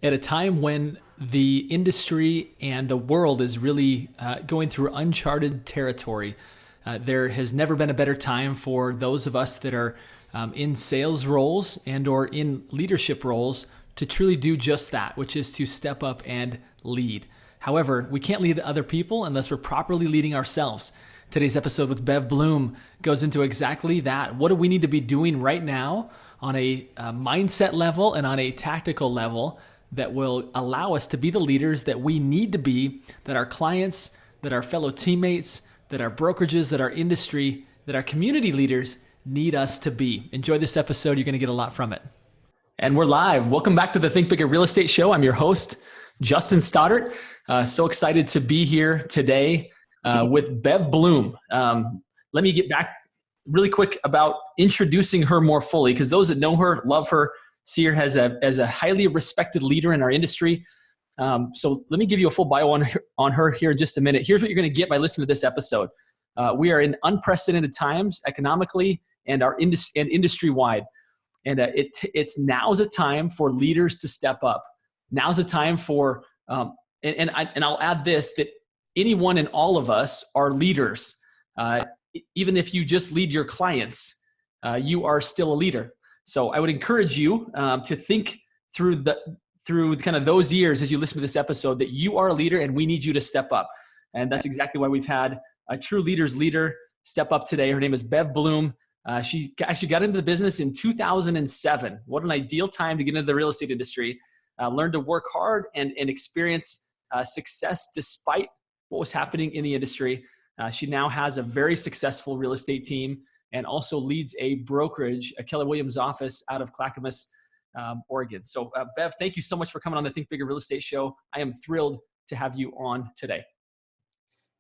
At a time when the industry and the world is really going through uncharted territory, there has never been a better time for those of us that are in sales roles and or in leadership roles to truly do just that, which is to step up and lead. However, we can't lead other people unless we're properly leading ourselves. Today's episode with Bev Blume goes into exactly that. What do we need to be doing right now on a mindset level and on a tactical level that will allow us to be the leaders that we need to be, that our clients, that our fellow teammates, that our brokerages, that our industry, that our community leaders need us to be. Enjoy this episode. You're going to get a lot from it. And we're live. Welcome back to the Think Bigger Real Estate Show. I'm your host, Justin Stoddart. So excited to be here today with Bev Blume. Let me get back really quick about introducing her more fully, because those that know her, love her, see her as a highly respected leader in our industry. So let me give you a full bio on her here in just a minute. Here's what you're going to get by listening to this episode. We are in unprecedented times economically and industry-wide. And it's now's a time for leaders to step up. Now's a time for, and I'll add this, that anyone and all of us are leaders. Even if you just lead your clients, you are still a leader. So I would encourage you to think through kind of those years as you listen to this episode that you are a leader and we need you to step up. And that's exactly why we've had a true leader's leader step up today. Her name is Bev Blume. She actually got into the business in 2007. What an ideal time to get into the real estate industry. Learn to work hard and experience success despite what was happening in the industry. She now has a very successful real estate team and also leads a brokerage, a Keller Williams office out of Clackamas, Oregon. So Bev, thank you so much for coming on the Think Bigger Real Estate Show. I am thrilled to have you on today.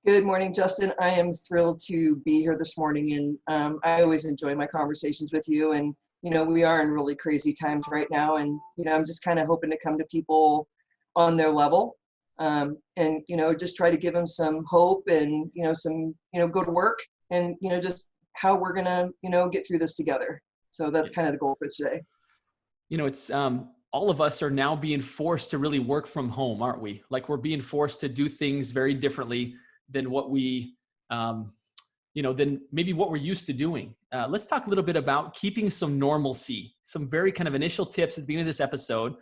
Good morning, Justin. I am thrilled to be here this morning, and I always enjoy my conversations with you. And we are in really crazy times right now, and I'm just kind of hoping to come to people on their level, and just try to give them some hope and some go to work and just how we're gonna get through this together. So that's kind of the goal for today. It's all of us are now being forced to really work from home, aren't we? Like we're being forced to do things very differently than what we, than maybe what we're used to doing. Let's talk a little bit about keeping some normalcy, some very kind of initial tips at the beginning of this episode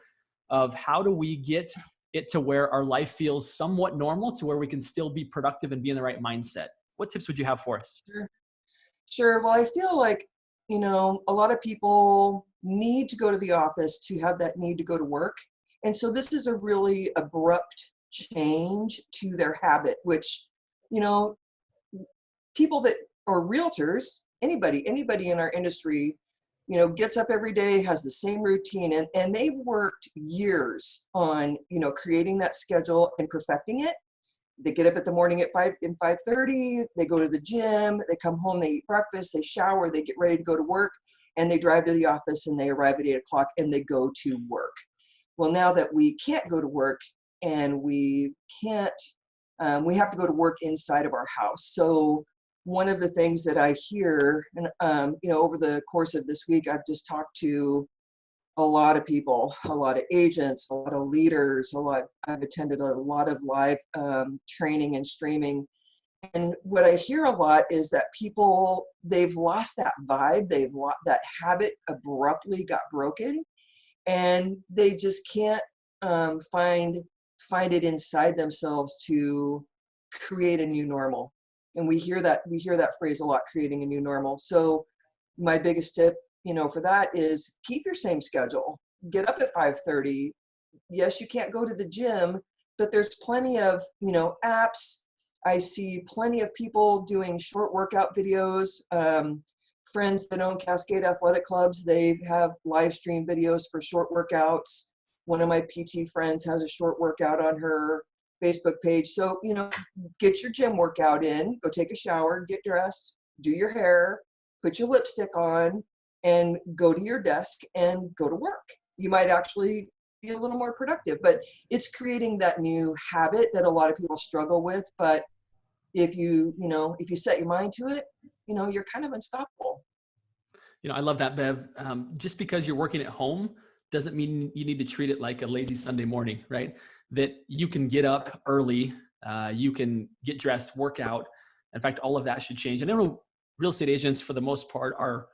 of how do we get it to where our life feels somewhat normal to where we can still be productive and be in the right mindset. What tips would you have for us? Sure. Well, I feel like, a lot of people need to go to the office to have that need to go to work. And so this is a really abrupt change to their habit, which, people that are realtors, anybody in our industry, gets up every day, has the same routine, and they've worked years on, creating that schedule and perfecting it. They get up at the morning at 5:30, they go to the gym, they come home, they eat breakfast, they shower, they get ready to go to work, and they drive to the office and they arrive at 8:00 and they go to work. Well, now that we can't go to work and we can't, we have to go to work inside of our house. So one of the things that I hear, and over the course of this week, I've just talked to a lot of people, a lot of agents, a lot of leaders, I've attended a lot of live training and streaming. And what I hear a lot is that people, they've lost that vibe. That habit abruptly got broken, and they just can't find it inside themselves to create a new normal. And we hear that phrase a lot, creating a new normal. So my biggest tip, for that is keep your same schedule. Get up at 5:30. Yes, you can't go to the gym, but there's plenty of, apps. I see plenty of people doing short workout videos. Friends that own Cascade Athletic Clubs, they have live stream videos for short workouts. One of my PT friends has a short workout on her Facebook page. So, get your gym workout in, go take a shower, get dressed, do your hair, put your lipstick on, and go to your desk and go to work. You might actually be a little more productive, but it's creating that new habit that a lot of people struggle with. But if you set your mind to it, you're kind of unstoppable. I love that, Bev. Just because you're working at home doesn't mean you need to treat it like a lazy Sunday morning, right? That you can get up early, you can get dressed, work out. In fact, all of that should change. And I know real estate agents, for the most part, are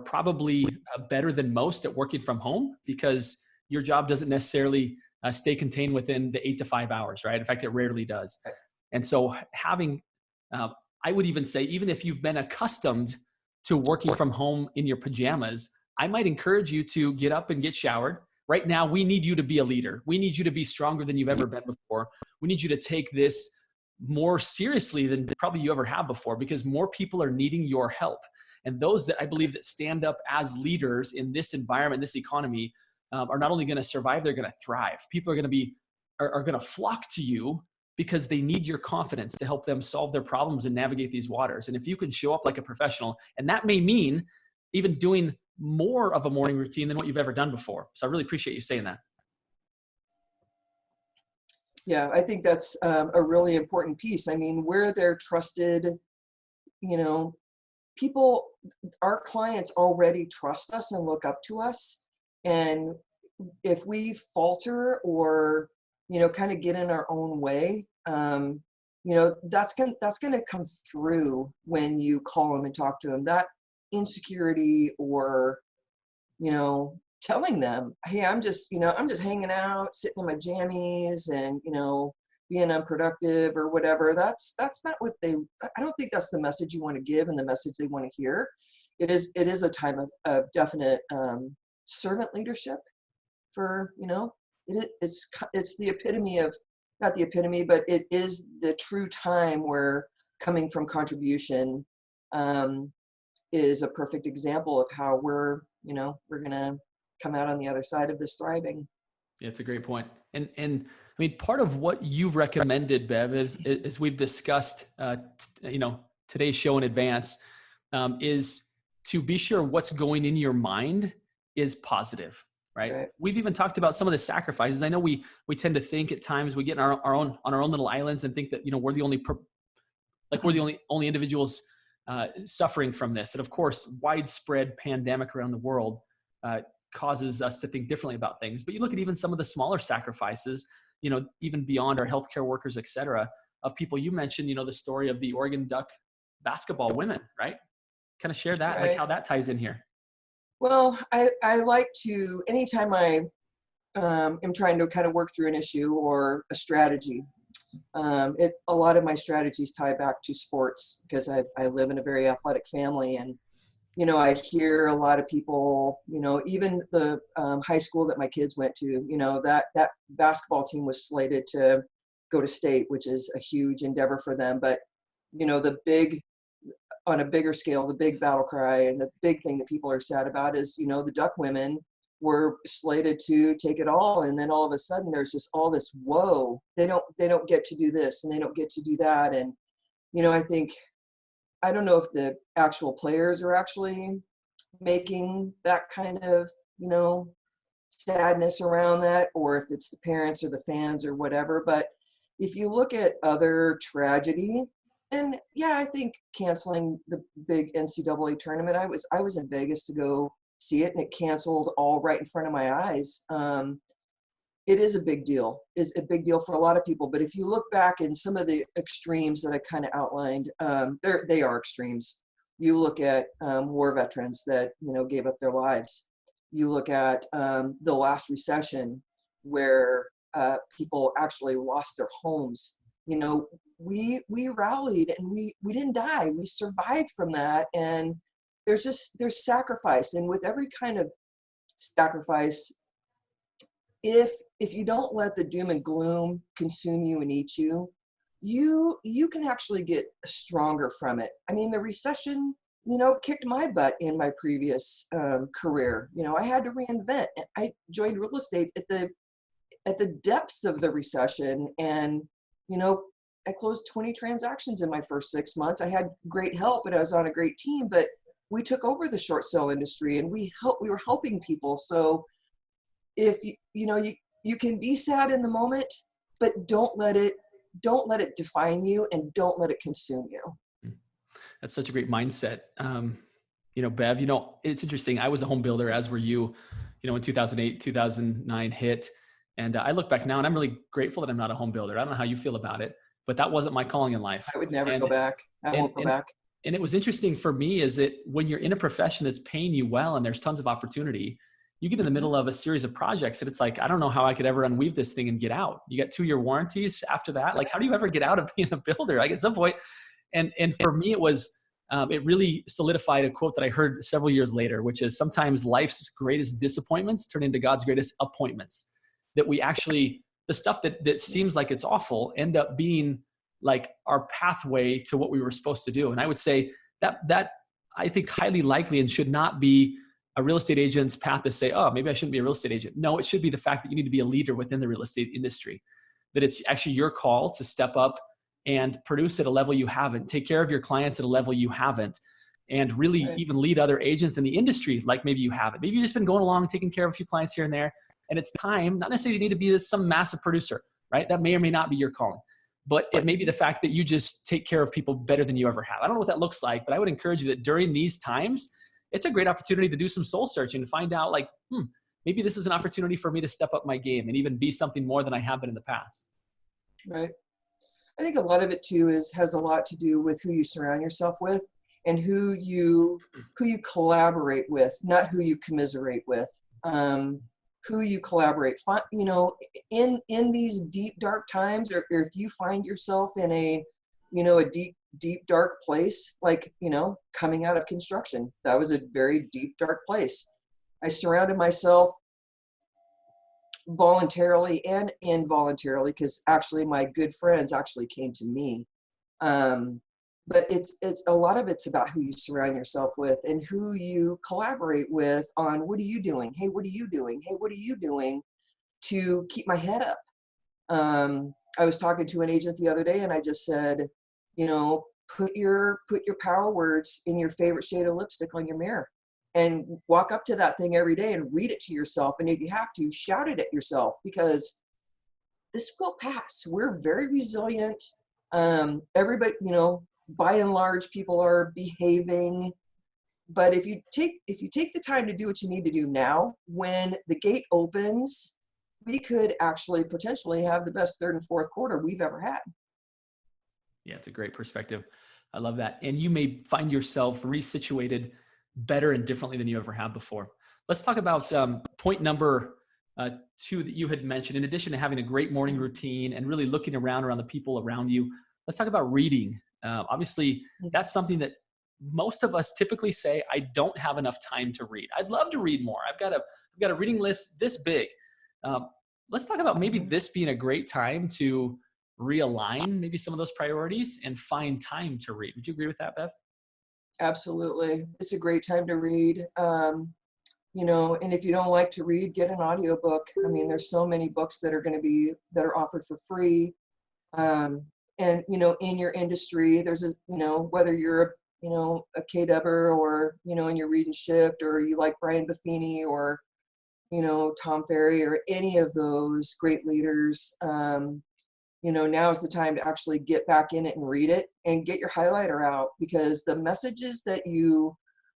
probably better than most at working from home, because your job doesn't necessarily stay contained within the 8 to 5 hours, right? In fact, it rarely does. And so having, I would even say, even if you've been accustomed to working from home in your pajamas, I might encourage you to get up and get showered. Right now, we need you to be a leader. We need you to be stronger than you've ever been before. We need you to take this more seriously than probably you ever have before, because more people are needing your help. And those that I believe that stand up as leaders in this environment, this economy, are not only going to survive, they're going to thrive. People are going to are going to flock to you because they need your confidence to help them solve their problems and navigate these waters. And if you can show up like a professional, and that may mean even doing more of a morning routine than what you've ever done before. So I really appreciate you saying that. Yeah, I think that's a really important piece. I mean, we're their trusted, people, our clients already trust us and look up to us. And if we falter or, kind of get in our own way, that's gonna come through when you call them and talk to them. That insecurity, or, telling them, hey, I'm just hanging out, sitting in my jammies and, being unproductive or whatever. That's not what I don't think that's the message you want to give and the message they want to hear. It is a time of definite servant leadership for, it's the epitome of, not the epitome, but it is the true time where coming from contribution is a perfect example of how we're going to come out on the other side of this thriving. Yeah, it's a great point. And I mean, part of what you've recommended, Bev, is we've discussed, today's show in advance, is to be sure what's going in your mind is positive, right? We've even talked about some of the sacrifices. I know we tend to think at times, we get in our own little islands and think that, we're the only individuals suffering from this. And of course, widespread pandemic around the world causes us to think differently about things. But you look at even some of the smaller sacrifices, even beyond our healthcare workers, et cetera, of people. You mentioned, the story of the Oregon Duck basketball women, right? Kind of share that, like how that ties in here. Well, I like to, anytime I am trying to kind of work through an issue or a strategy, a lot of my strategies tie back to sports, because I live in a very athletic family. And I hear a lot of people, even the high school that my kids went to, that basketball team was slated to go to state, which is a huge endeavor for them. But, on a bigger scale, the big battle cry and the big thing that people are sad about is, the Duck women were slated to take it all. And then all of a sudden there's just all this, whoa, they don't get to do this and they don't get to do that. And, I don't know if the actual players are actually making that kind of, sadness around that, or if it's the parents or the fans or whatever. But if you look at other tragedy, and yeah, I think canceling the big NCAA tournament, I was in Vegas to go see it, and it canceled all right in front of my eyes. It is a big deal. It's a big deal for a lot of people. But if you look back in some of the extremes that I kind of outlined, they are extremes. You look at war veterans that, gave up their lives. You look at the last recession where people actually lost their homes. We rallied and we didn't die. We survived from that. And there's sacrifice. And with every kind of sacrifice, if you don't let the doom and gloom consume you and eat you, you can actually get stronger from it. I mean, the recession, kicked my butt in my previous career. I had to reinvent. I joined real estate at the depths of the recession, and I closed 20 transactions in my first 6 months. I had great help, but I was on a great team. But we took over the short sale industry, and we were helping people. So if you can be sad in the moment, but don't let it define you, and don't let it consume you. That's such a great mindset. Bev, it's interesting. I was a home builder, as were you. when 2008, 2009 hit. And I look back now and I'm really grateful that I'm not a home builder. I don't know how you feel about it, but that wasn't my calling in life. I would never go And, back. I and, won't go and, back. and it was interesting for me is that when you're in a profession that's paying you well and there's tons of opportunity, you get in the Mhm. middle of a series of projects and it's like, I don't know how I could ever unweave this thing and get out. You got 2-year warranties after that. Like, how do you ever get out of being a builder? Like at some point, and for me, it really solidified a quote that I heard several years later, which is sometimes life's greatest disappointments turn into God's greatest appointments. That we actually, the stuff that seems like it's awful end up being like our pathway to what we were supposed to do. And I would say that I think highly likely and should not be a real estate agent's path to say, oh, maybe I shouldn't be a real estate agent. No, it should be the fact that you need to be a leader within the real estate industry, that it's actually your call to step up and produce at a level you haven't, take care of your clients at a level you haven't, and really Right. even lead other agents in the industry like maybe you haven't. Maybe you've just been going along, taking care of a few clients here and there, and it's time, not necessarily you need to be some massive producer, right? That may or may not be your calling, but it may be the fact that you just take care of people better than you ever have. I don't know what that looks like, but I would encourage you that during these times, it's a great opportunity to do some soul searching and find out like, maybe this is an opportunity for me to step up my game and even be something more than I have been in the past. Right. I think a lot of it too has a lot to do with who you surround yourself with and who you collaborate with, not who you commiserate with. Who you collaborate. In these deep dark times, or if you find yourself in a deep dark place, like coming out of construction, that was a very deep dark place. I surrounded myself voluntarily and involuntarily, because actually my good friends actually came to me. But it's a lot of it's about who you surround yourself with and who you collaborate with on what are you doing? Hey, what are you doing? Hey, what are you doing to keep my head up? I was talking to an agent the other day and I just said, put your power words in your favorite shade of lipstick on your mirror and walk up to that thing every day and read it to yourself. And if you have to, shout it at yourself, because this will pass. We're very resilient. Everybody, by and large, people are behaving. But if you take the time to do what you need to do now, when the gate opens, we could actually potentially have the best third and fourth quarter we've ever had. Yeah, it's a great perspective. I love that. And you may find yourself resituated better and differently than you ever have before. Let's talk about point number 2 that you had mentioned. In addition to having a great morning routine and really looking around the people around you, let's talk about reading. Obviously, that's something that most of us typically say, I don't have enough time to read. I'd love to read more. I've got a reading list this big. Let's talk about maybe this being a great time to realign maybe some of those priorities and find time to read. Would you agree with that, Bev? Absolutely. It's a great time to read. And if you don't like to read, get an audiobook. I mean, there's so many books that are offered for free. And, in your industry, there's whether you're, a KWer or, in your reading shift, or you like Brian Buffini or, Tom Ferry or any of those great leaders, now is the time to actually get back in it and read it and get your highlighter out, because the messages that you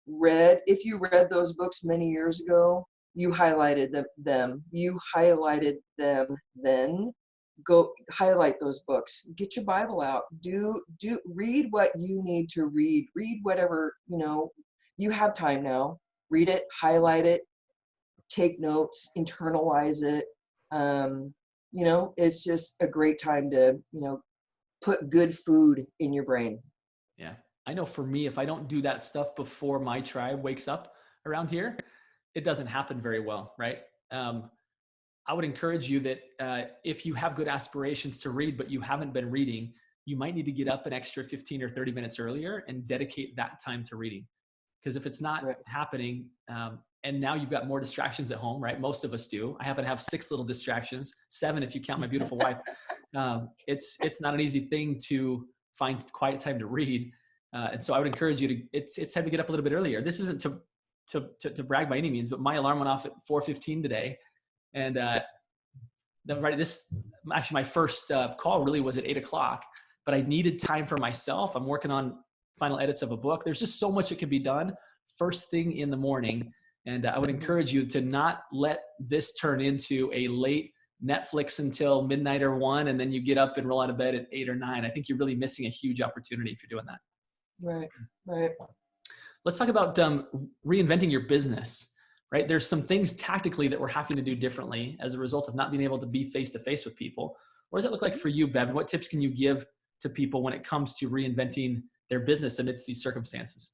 read, if you read those books many years ago, you highlighted them. You highlighted them then. Go highlight those books. Get your Bible out. Read what you need to read. Read whatever, you have time now. Read it, highlight it, take notes, internalize it. It's just a great time to, put good food in your brain. Yeah. I know for me, if I don't do that stuff before my tribe wakes up around here, it doesn't happen very well, right? I would encourage you that if you have good aspirations to read, but you haven't been reading, you might need to get up an extra 15 or 30 minutes earlier and dedicate that time to reading. Because if it's not happening, and now you've got more distractions at home, right? Most of us do. I happen to have 6 little distractions, 7 if you count my beautiful wife. It's not an easy thing to find quiet time to read. And so I would encourage you to, it's time to get up a little bit earlier. This isn't to brag by any means, but my alarm went off at 4:15 today. And my first call really was at 8 o'clock, but I needed time for myself. I'm working on final edits of a book. There's just so much that can be done first thing in the morning. And I would encourage you to not let this turn into a late Netflix until midnight or 1, and then you get up and roll out of bed at 8 or 9. I think you're really missing a huge opportunity if you're doing that. Right, right. Let's talk about reinventing your business, right? There's some things tactically that we're having to do differently as a result of not being able to be face-to-face with people. What does that look like for you, Bev? What tips can you give to people when it comes to reinventing their business amidst these circumstances?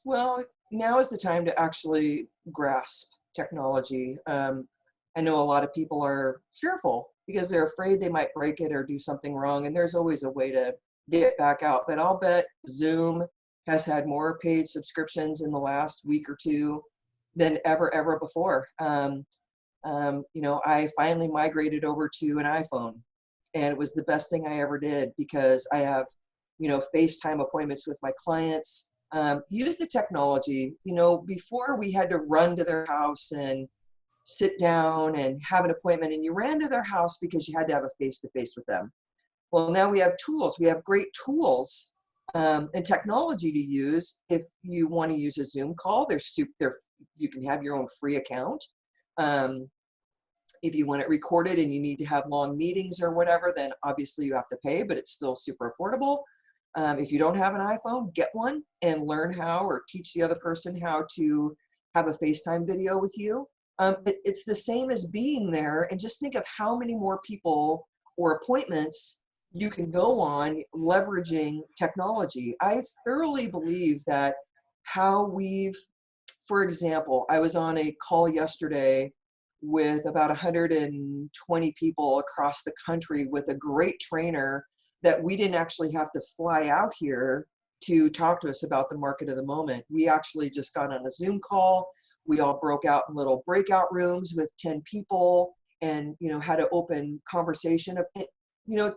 Well, now is the time to actually grasp technology. I know a lot of people are fearful because they're afraid they might break it or do something wrong, and there's always a way to get back out. But I'll bet Zoom has had more paid subscriptions in the last week or two than ever before. I finally migrated over to an iPhone, and it was the best thing I ever did because I have, FaceTime appointments with my clients. Use the technology. Before we had to run to their house and sit down and have an appointment, and you ran to their house because you had to have a face-to-face with them. Well, now we have tools. We have great tools and technology to use. If you want to use a Zoom call, you can have your own free account. If you want it recorded and you need to have long meetings or whatever, then obviously you have to pay, but it's still super affordable. If you don't have an iPhone, get one and learn how, or teach the other person how to have a FaceTime video with you. It's the same as being there, and just think of how many more people or appointments you can go on leveraging technology. I thoroughly believe that for example, I was on a call yesterday with about 120 people across the country with a great trainer that we didn't actually have to fly out here to talk to us about the market of the moment. We actually just got on a Zoom call. We all broke out in little breakout rooms with 10 people and, had an open conversation.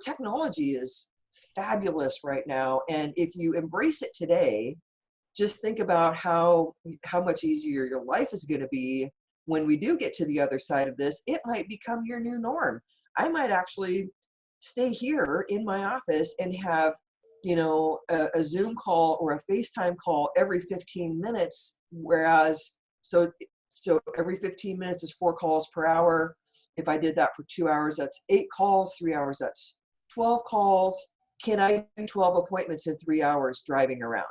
Technology is fabulous right now. And if you embrace it today, just think about how much easier your life is going to be when we do get to the other side of this. It might become your new norm. I might actually stay here in my office and have, a Zoom call or a FaceTime call every 15 minutes. Whereas, so every 15 minutes is 4 calls per hour. If I did that for 2 hours, that's 8 calls, 3 hours, that's 12 calls. Can I do 12 appointments in 3 hours driving around?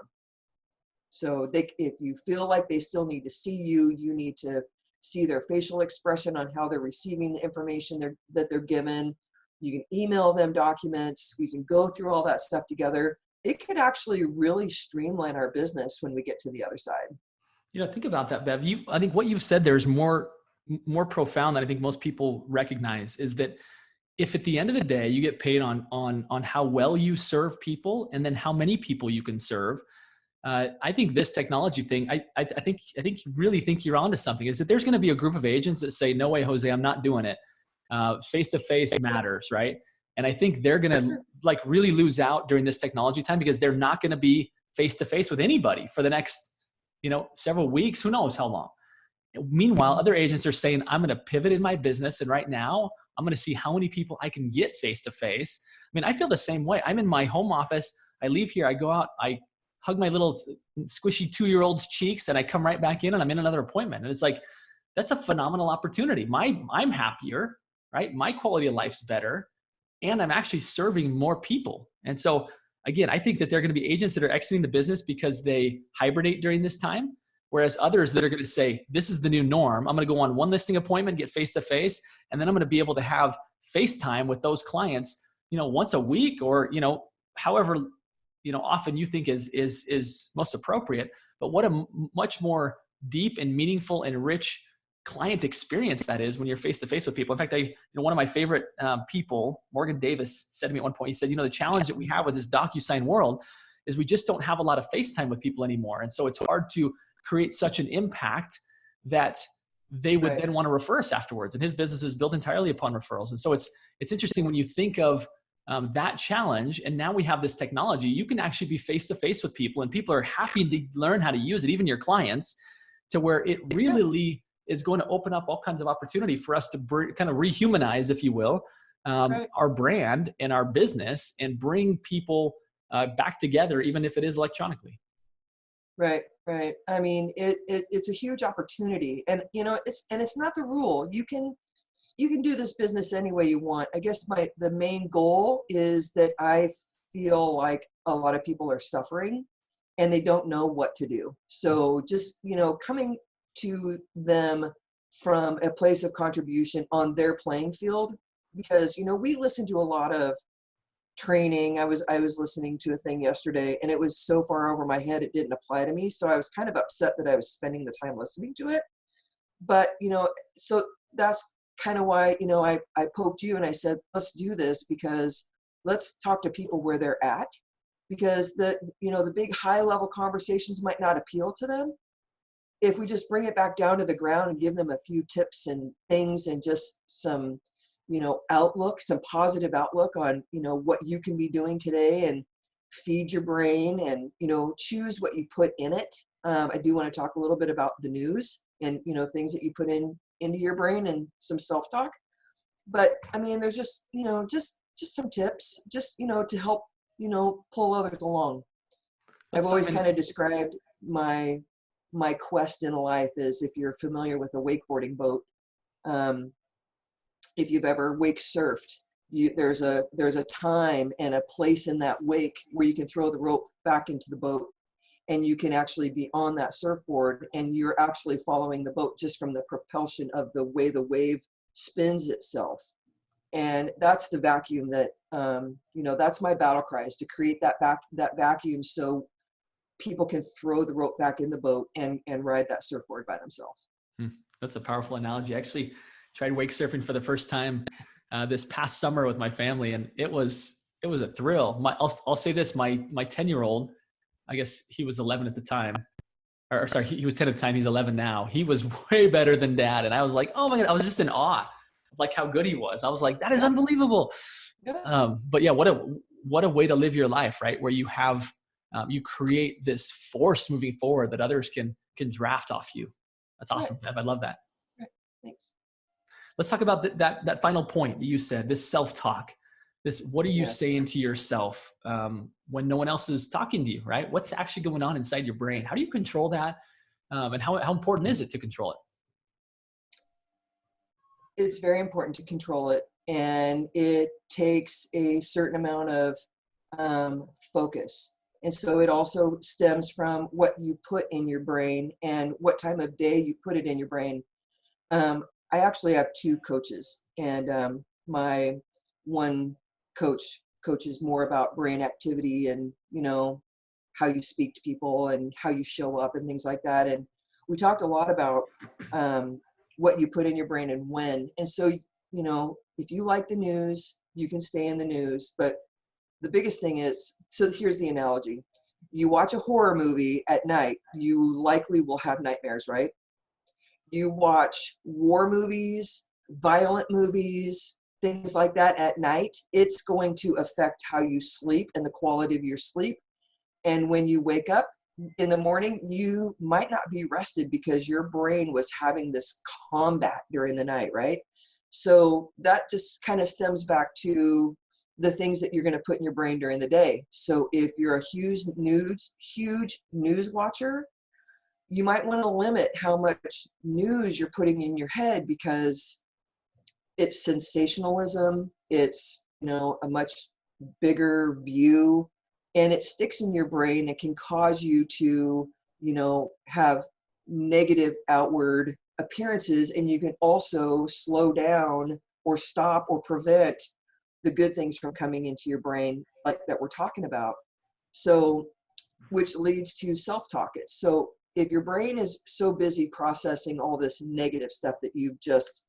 So if you feel like they still need to see you, you need to see their facial expression on how they're receiving the information that they're given. You can email them documents. We can go through all that stuff together. It could actually really streamline our business when we get to the other side. Think about that, Bev. I think what you've said there is more profound than I think most people recognize, is that if at the end of the day you get paid on how well you serve people and then how many people you can serve, I think this technology thing, I think you really think you're onto something, is that there's going to be a group of agents that say, no way, Jose, I'm not doing it. Face-to-face matters, right? And I think they're going to really lose out during this technology time because they're not going to be face-to-face with anybody for the next, several weeks, who knows how long. Meanwhile, other agents are saying, I'm going to pivot in my business. And right now I'm going to see how many people I can get face-to-face. I mean, I feel the same way. I'm in my home office. I leave here, I go out, I hug my little squishy 2-year-old's cheeks, and I come right back in and I'm in another appointment. And it's like, that's a phenomenal opportunity. I'm happier, right? My quality of life's better, and I'm actually serving more people. And so again, I think that there are going to be agents that are exiting the business because they hibernate during this time, whereas others that are going to say, this is the new norm. I'm going to go on one listing appointment, get face-to-face, and then I'm going to be able to have FaceTime with those clients, once a week, or, however, often you think is most appropriate. But what a much more deep and meaningful and rich client experience that is when you're face-to-face with people. In fact, one of my favorite people, Morgan Davis, said to me at one point, he said, the challenge that we have with this DocuSign world is we just don't have a lot of FaceTime with people anymore. And so it's hard to create such an impact that they would then want to refer us afterwards. And his business is built entirely upon referrals. And so it's interesting when you think of that challenge, and now we have this technology, you can actually be face-to-face with people, and people are happy to learn how to use it, even your clients, to where it really is going to open up all kinds of opportunity for us to kind of rehumanize, if you will, our brand and our business, and bring people back together, even if it is electronically. Right. Right. I mean, it's a huge opportunity, and it's not the rule. You can do this business any way you want. I guess the main goal is that I feel like a lot of people are suffering and they don't know what to do. So just, coming to them from a place of contribution on their playing field, because, we listen to a lot of training. I was listening to a thing yesterday and it was so far over my head it didn't apply to me. So I was kind of upset that I was spending the time listening to it. But so that's kind of why I poked you and I said, let's do this, because let's talk to people where they're at, because the big high level conversations might not appeal to them. If we just bring it back down to the ground and give them a few tips and things and just some some positive outlook on what you can be doing today, and feed your brain, and choose what you put in it. I do want to talk a little bit about the news and things that you put into your brain, and some self-talk. But I mean, there's just some tips, just to help pull others along. I've Let's always dive in. kind of described my quest in life as, if you're familiar with a wakeboarding boat, um, if you've ever wake surfed, there's a time and a place in that wake where you can throw the rope back into the boat, and you can actually be on that surfboard, and you're actually following the boat just from the propulsion of the way the wave spins itself. And that's the vacuum that that's my battle cry, is to create that vacuum so people can throw the rope back in the boat and ride that surfboard by themselves. That's a powerful analogy. I actually tried wake surfing for the first time this past summer with my family, and it was a thrill. I'll say this: my 10-year-old, I guess he was 11 at the time, or sorry, he was 10 at the time. He's 11 now. He was way better than Dad, and I was like, oh my God, I was just in awe of like how good he was. I was like, that is Yeah. unbelievable. Yeah. But yeah, what a way to live your life, right? Where you have you create this force moving forward that others can draft off you. That's awesome, Right. Bev. I love that. Right. Thanks. Let's talk about that final point that you said, this self-talk. What are you Yes. saying to yourself when no one else is talking to you, right? What's actually going on inside your brain? How do you control that? And how important is it to control it? It's very important to control it, and it takes a certain amount of focus. And so it also stems from what you put in your brain and what time of day you put it in your brain. I actually have two coaches, and my one coaches more about brain activity and how you speak to people and how you show up and things like that. And we talked a lot about what you put in your brain and when. And so if you like the news, you can stay in the news. But the biggest thing is, so here's the analogy: you watch a horror movie at night, you likely will have nightmares, right? You watch war movies, violent movies, things like that at night, it's going to affect how you sleep and the quality of your sleep. And when you wake up in the morning, you might not be rested because your brain was having this combat during the night, right? So that just kind of stems back to the things that you're going to put in your brain during the day. So if you're a huge news watcher, you might want to limit how much news you're putting in your head, because it's sensationalism. It's, a much bigger view, and it sticks in your brain. It can cause you to, have negative outward appearances, and you can also slow down or stop or prevent the good things from coming into your brain, like that we're talking about. So, which leads to self-talk. So if your brain is so busy processing all this negative stuff that you've just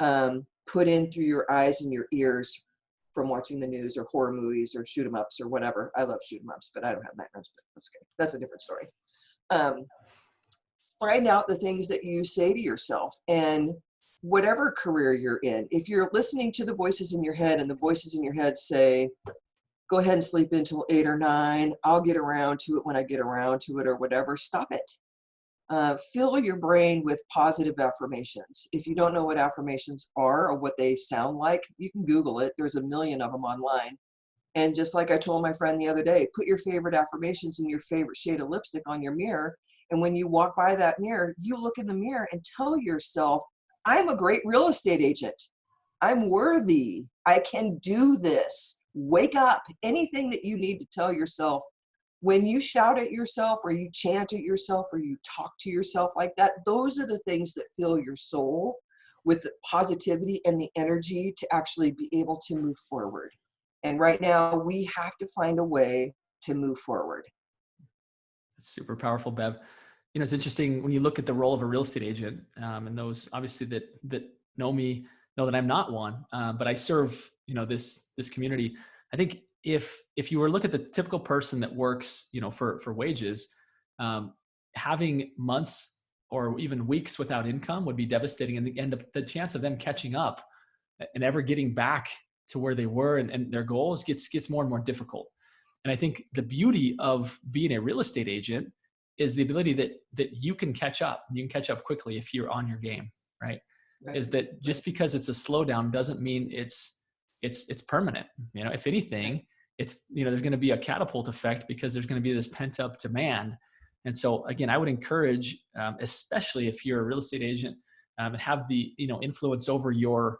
put in through your eyes and your ears from watching the news or horror movies or shoot 'em ups or whatever. I love shoot 'em ups, but I don't have nightmares, but that's okay. That's a different story. Find out the things that you say to yourself, and whatever career you're in, if you're listening to the voices in your head and the voices in your head say, go ahead and sleep until 8 or 9, I'll get around to it when I get around to it, or whatever, stop it. Fill your brain with positive affirmations. If you don't know what affirmations are or what they sound like, you can Google it. There's a million of them online. And just like I told my friend the other day, put your favorite affirmations and your favorite shade of lipstick on your mirror And when you walk by that mirror, you look in the mirror and tell yourself, I'm a great real estate agent. I'm worthy. I can do this. Wake up. Anything that you need to tell yourself. When you shout at yourself or you chant at yourself or you talk to yourself like that, those are the things that fill your soul with the positivity and the energy to actually be able to move forward. And right now we have to find a way to move forward. That's super powerful, Bev. It's interesting when you look at the role of a real estate agent, and those obviously that know me know that I'm not one, but I serve this community. I think if you were to look at the typical person that works for wages, having months or even weeks without income would be devastating, and the chance of them catching up and ever getting back to where they were and their goals gets more and more difficult. And I think the beauty of being a real estate agent is the ability that you can catch up. You can catch up quickly if you're on your game, right? Right. Is that just because it's a slowdown doesn't mean it's permanent. If anything, it's there's going to be a catapult effect because there's going to be this pent up demand. And so again, I would encourage, especially if you're a real estate agent and have the influence over your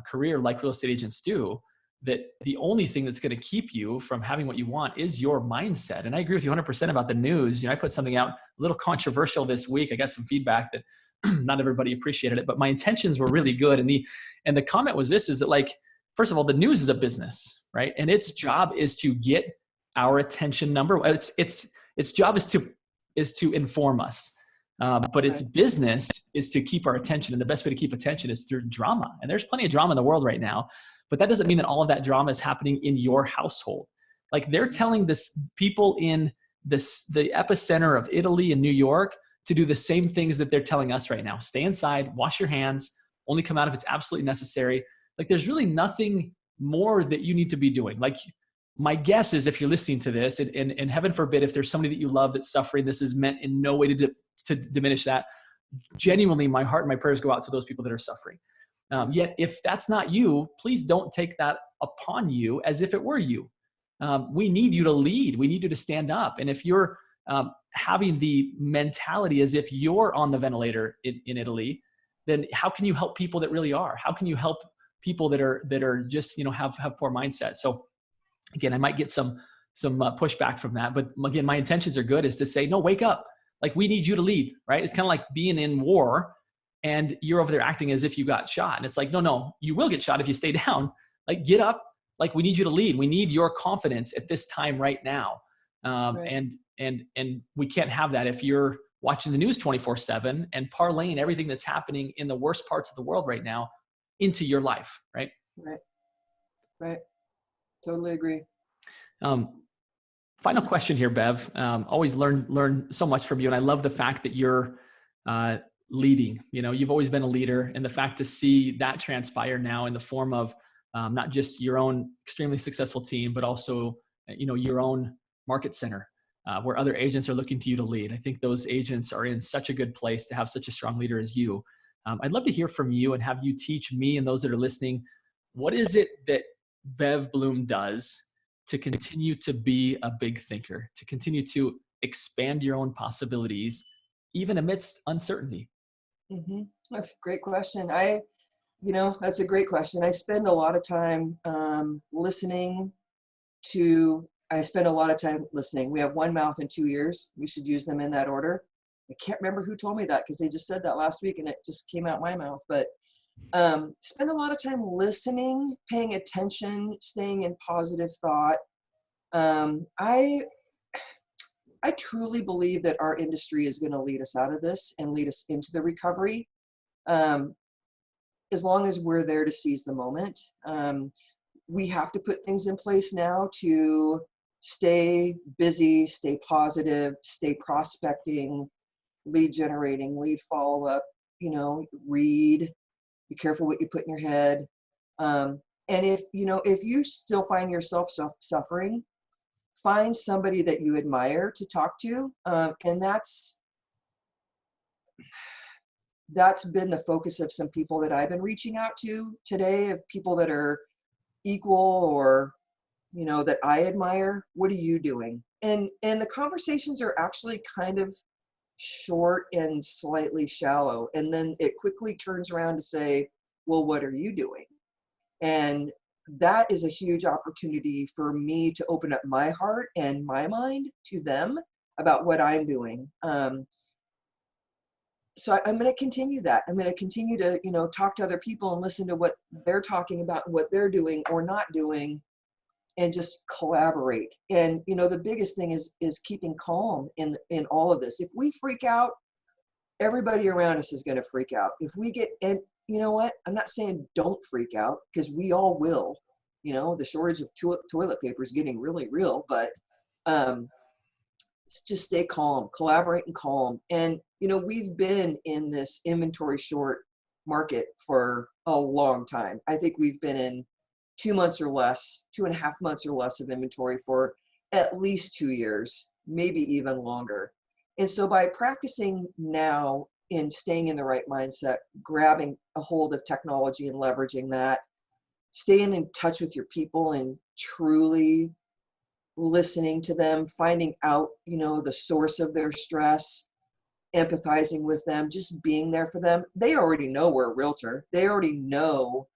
career like real estate agents do, that the only thing that's going to keep you from having what you want is your mindset. And I agree with you 100% about the news. I put something out a little controversial this week. I got some feedback that not everybody appreciated it, but my intentions were really good. And the comment was this, is that, like, first of all, the news is a business, right? And its job is to get our attention number. Its job is to inform us. But its business is to keep our attention. And the best way to keep attention is through drama. And there's plenty of drama in the world right now. But that doesn't mean that all of that drama is happening in your household. Like, they're telling this people in the epicenter of Italy and New York to do the same things that they're telling us right now. Stay inside, wash your hands, only come out if it's absolutely necessary. Like, there's really nothing more that you need to be doing. Like, my guess is if you're listening to this, and heaven forbid, if there's somebody that you love that's suffering, this is meant in no way to diminish that. Genuinely, my heart and my prayers go out to those people that are suffering. Yet if that's not you, please don't take that upon you as if it were you. We need you to lead. We need you to stand up. And if you're having the mentality as if you're on the ventilator in Italy, then how can you help people that really are? How can you help people that are just have poor mindset? So again, I might get some pushback from that, but again, my intentions are good, is to say, no, wake up. Like, we need you to lead, right? It's kind of like being in war and you're over there acting as if you got shot. And it's like, no, you will get shot if you stay down. Like, get up. Like, we need you to lead. We need your confidence at this time right now. Right. And we can't have that if you're watching the news 24/7 and parlaying everything that's happening in the worst parts of the world right now into your life, right? Right. Totally agree. Final question here, Bev. Always learn so much from you. And I love the fact that you're leading. You've always been a leader, and the fact to see that transpire now in the form of not just your own extremely successful team, but also your own market center where other agents are looking to you to lead. I think those agents are in such a good place to have such a strong leader as you. I'd love to hear from you and have you teach me and those that are listening, what is it that Bev Blume does to continue to be a big thinker, to continue to expand your own possibilities, even amidst uncertainty? Mm-hmm. That's a great question. That's a great question. I spend a lot of time listening. We have one mouth and two ears. We should use them in that order. I can't remember who told me that, because they just said that last week and it just came out my mouth. But spend a lot of time listening, paying attention, staying in positive thought. I truly believe that our industry is going to lead us out of this and lead us into the recovery, as long as we're there to seize the moment. We have to put things in place now to stay busy, stay positive, stay prospecting, lead generating, lead follow-up, read, be careful what you put in your head. And if you still find yourself suffering, find somebody that you admire to talk to. And that's been the focus of some people that I've been reaching out to today, of people that are equal or, that I admire. What are you doing? And the conversations are actually kind of short and slightly shallow. And then it quickly turns around to say, well, what are you doing? And that is a huge opportunity for me to open up my heart and my mind to them about what I'm doing. So I'm going to continue that. I'm going to continue to, talk to other people and listen to what they're talking about, and what they're doing or not doing, and just collaborate. And, the biggest thing is keeping calm in all of this. If we freak out, everybody around us is going to freak out. If we get, and you know what, I'm not saying don't freak out, because we all will. The shortage of toilet paper is getting really real, but just stay calm, collaborate and calm. And, we've been in this inventory short market for a long time. I think we've been in 2 months or less, 2.5 months or less of inventory for at least 2 years, maybe even longer. And so by practicing now in staying in the right mindset, grabbing a hold of technology and leveraging that, staying in touch with your people and truly listening to them, finding out, the source of their stress, empathizing with them, just being there for them. They already know we're a realtor. They already know,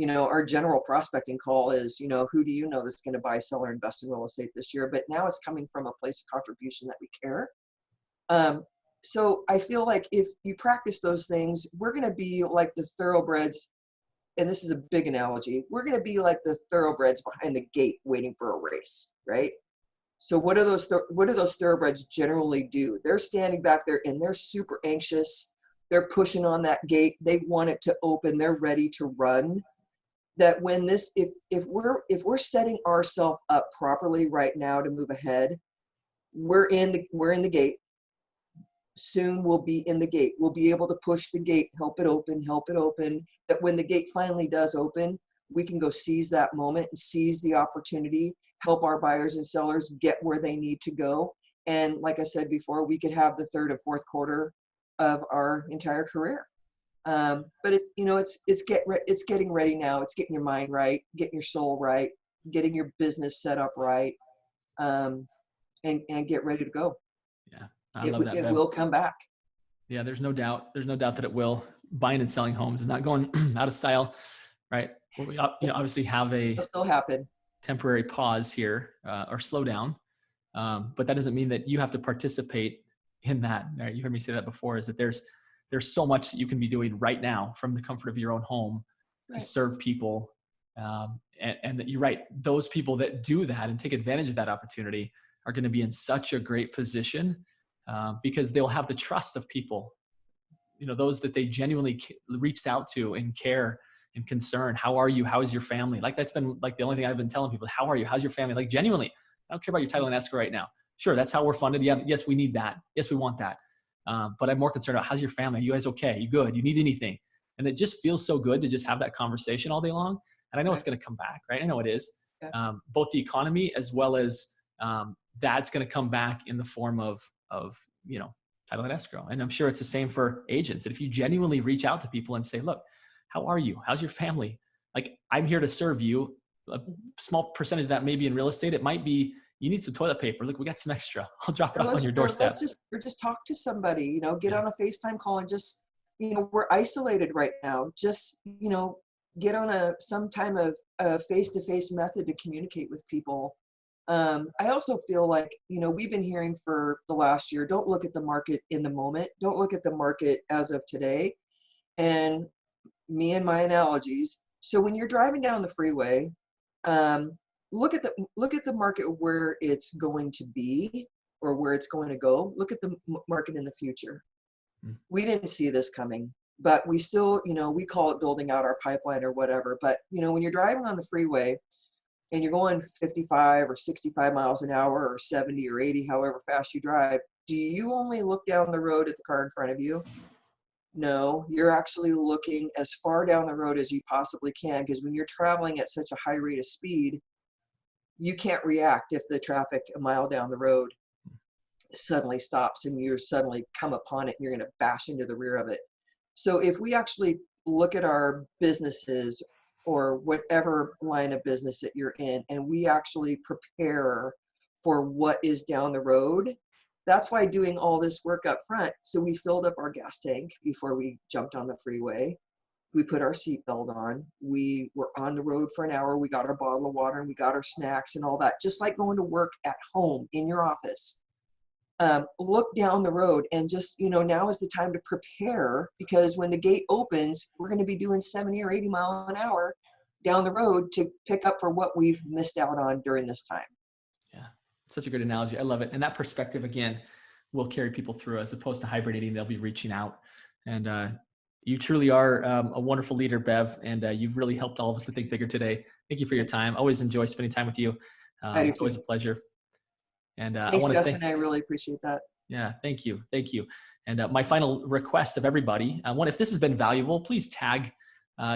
our general prospecting call is, who do you know that's going to buy, sell, or invest in real estate this year? But now it's coming from a place of contribution that we care. So I feel like if you practice those things, we're going to be like the thoroughbreds. And this is a big analogy. We're going to be like the thoroughbreds behind the gate waiting for a race, right? So what do those thoroughbreds generally do? They're standing back there and they're super anxious. They're pushing on that gate. They want it to open. They're ready to run. That when this, if we're setting ourselves up properly right now to move ahead, we're in the gate. Soon we'll be in the gate. We'll be able to push the gate, help it open, that when the gate finally does open, we can go seize that moment and seize the opportunity, help our buyers and sellers get where they need to go. And like I said before, we could have the third and fourth quarter of our entire career. But it's getting ready now. It's getting your mind right, getting your soul right, getting your business set up right, and get ready to go. Yeah. I love that. It will come back. Yeah, there's no doubt. There's no doubt that it will. Buying and selling homes is not going out of style, right? Well, we obviously have It'll still happen. temporary pause here or slow down, but that doesn't mean that you have to participate in that. Right? You heard me say that before. Is that there's so much that you can be doing right now from the comfort of your own home to serve people, and that you're right. Those people that do that and take advantage of that opportunity are going to be in such a great position. Because they'll have the trust of people, those that they genuinely reached out to and care and concern. How are you? How is your family? Like that's been like the only thing I've been telling people. How are you? How's your family? Like genuinely, I don't care about your title and escrow right now. Sure, that's how we're funded. Yeah, yes, we need that. Yes, we want that. But I'm more concerned about how's your family? Are you guys okay? You good? You need anything? And it just feels so good to just have that conversation all day long. And I know it's going to come back, right? I know it is. Yeah. Both the economy as well as that's going to come back in the form of title and escrow. And I'm sure it's the same for agents. And if you genuinely reach out to people and say, look, how are you? How's your family? Like, I'm here to serve you. A small percentage of that may be in real estate. It might be, you need some toilet paper. Look, we got some extra. I'll drop it off on your doorstep. Or just talk to somebody, get on a FaceTime call and just, we're isolated right now. Just, get on some time of face-to-face method to communicate with people. I also feel like, we've been hearing for the last year, don't look at the market in the moment. Don't look at the market as of today. And me and my analogies. So when you're driving down the freeway, look at the market where it's going to be or where it's going to go. Look at the market in the future. We didn't see this coming, but we still, we call it building out our pipeline or whatever. But, when you're driving on the freeway, and you're going 55 or 65 miles an hour or 70 or 80, however fast you drive, do you only look down the road at the car in front of you? No, you're actually looking as far down the road as you possibly can, because when you're traveling at such a high rate of speed, you can't react if the traffic a mile down the road suddenly stops and you suddenly come upon it and you're going to bash into the rear of it. So if we actually look at our businesses or whatever line of business that you're in, and we actually prepare for what is down the road, that's why doing all this work up front. So we filled up our gas tank before we jumped on the freeway. We put our seatbelt on. We were on the road for an hour. We got our bottle of water and we got our snacks and all that, just like going to work at home in your office. Look down the road and just, now is the time to prepare, because when the gate opens, we're going to be doing 70 or 80 mile an hour down the road to pick up for what we've missed out on during this time. Yeah, such a good analogy. I love it. And that perspective, again, will carry people through, as opposed to hibernating. They'll be reaching out. And you truly are a wonderful leader, Bev, and you've really helped all of us to think bigger today. Thank you for your time. Always enjoy spending time with you. It's always a pleasure. And I Thanks, want to Justin. I really appreciate that. Yeah, thank you. Thank you. And my final request of everybody, if this has been valuable, please tag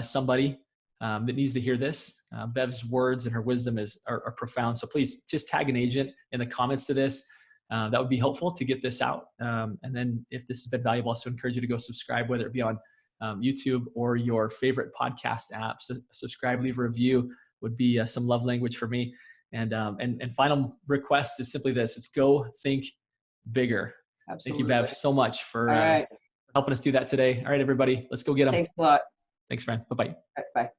somebody that needs to hear this. Bev's words and her wisdom are profound. So please just tag an agent in the comments to this. That would be helpful to get this out. And then if this has been valuable, I also encourage you to go subscribe, whether it be on YouTube or your favorite podcast app. So subscribe, leave a review would be some love language for me. And final request is simply this: it's go think bigger. Absolutely. Thank you, Bev, so much for helping us do that today. All right, everybody, let's go get them. Thanks a lot. Thanks, friend. Bye-bye. Bye.